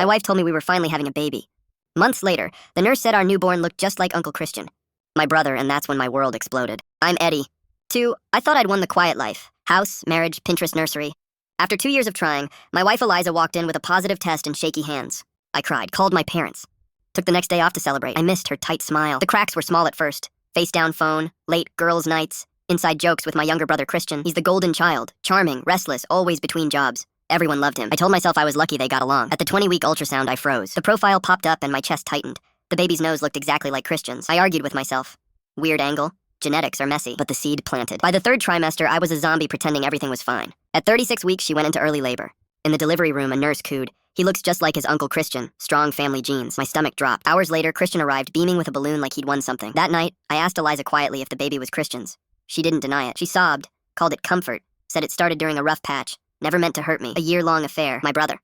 My wife told me we were finally having a baby. Months later, the nurse said our newborn looked just like Uncle Christian, my brother, and that's when my world exploded. I'm Eddie. 2. I thought I'd won the quiet life. House, marriage, Pinterest nursery. After 2 years of trying, my wife Eliza walked in with a positive test and shaky hands. I cried, called my parents. Took the next day off to celebrate. I missed her tight smile. The cracks were small at first. Face-down phone, late girls' nights, inside jokes with my younger brother Christian. He's the golden child, charming, restless, always between jobs. Everyone loved him. I told myself I was lucky they got along. At the 20-week ultrasound, I froze. The profile popped up and my chest tightened. The baby's nose looked exactly like Christian's. I argued with myself. Weird angle. Genetics are messy, but the seed planted. By the 3rd trimester, I was a zombie pretending everything was fine. At 36 weeks, she went into early labor. In the delivery room, a nurse cooed. He looks just like his Uncle Christian. Strong family genes. My stomach dropped. Hours later, Christian arrived, beaming with a balloon like he'd won something. That night, I asked Eliza quietly if the baby was Christian's. She didn't deny it. She sobbed, called it comfort, said it started during a rough patch, never meant to hurt me. A year-long affair. My brother.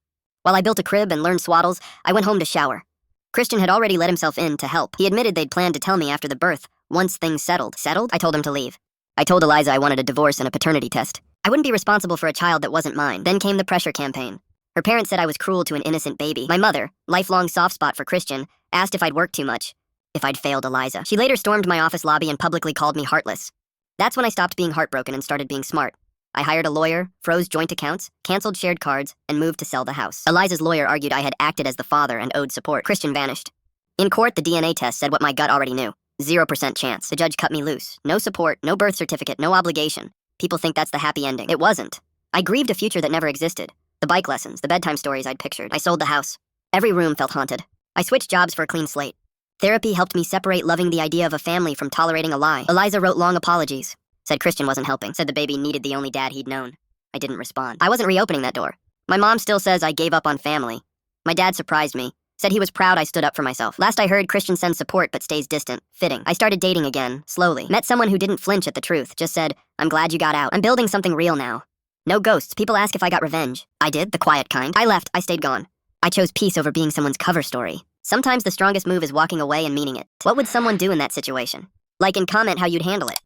While I built a crib and learned swaddles, I went home to shower. Christian had already let himself in to help. He admitted they'd planned to tell me after the birth, once things settled. Settled? I told him to leave. I told Eliza I wanted a divorce and a paternity test. I wouldn't be responsible for a child that wasn't mine. Then came the pressure campaign. Her parents said I was cruel to an innocent baby. My mother, lifelong soft spot for Christian, asked if I'd worked too much, if I'd failed Eliza. She later stormed my office lobby and publicly called me heartless. That's when I stopped being heartbroken and started being smart. I hired a lawyer, froze joint accounts, canceled shared cards, and moved to sell the house. Eliza's lawyer argued I had acted as the father and owed support. Christian vanished. In court, the DNA test said what my gut already knew. 0% chance. The judge cut me loose. No support, no birth certificate, no obligation. People think that's the happy ending. It wasn't. I grieved a future that never existed. The bike lessons, the bedtime stories I'd pictured. I sold the house. Every room felt haunted. I switched jobs for a clean slate. Therapy helped me separate loving the idea of a family from tolerating a lie. Eliza wrote long apologies. Said Christian wasn't helping. Said the baby needed the only dad he'd known. I didn't respond. I wasn't reopening that door. My mom still says I gave up on family. My dad surprised me. Said he was proud I stood up for myself. Last I heard, Christian sends support but stays distant. Fitting. I started dating again, slowly. Met someone who didn't flinch at the truth. Just said, I'm glad you got out. I'm building something real now. No ghosts. People ask if I got revenge. I did, the quiet kind. I left. I stayed gone. I chose peace over being someone's cover story. Sometimes the strongest move is walking away and meaning it. What would someone do in that situation? Like and comment how you'd handle it.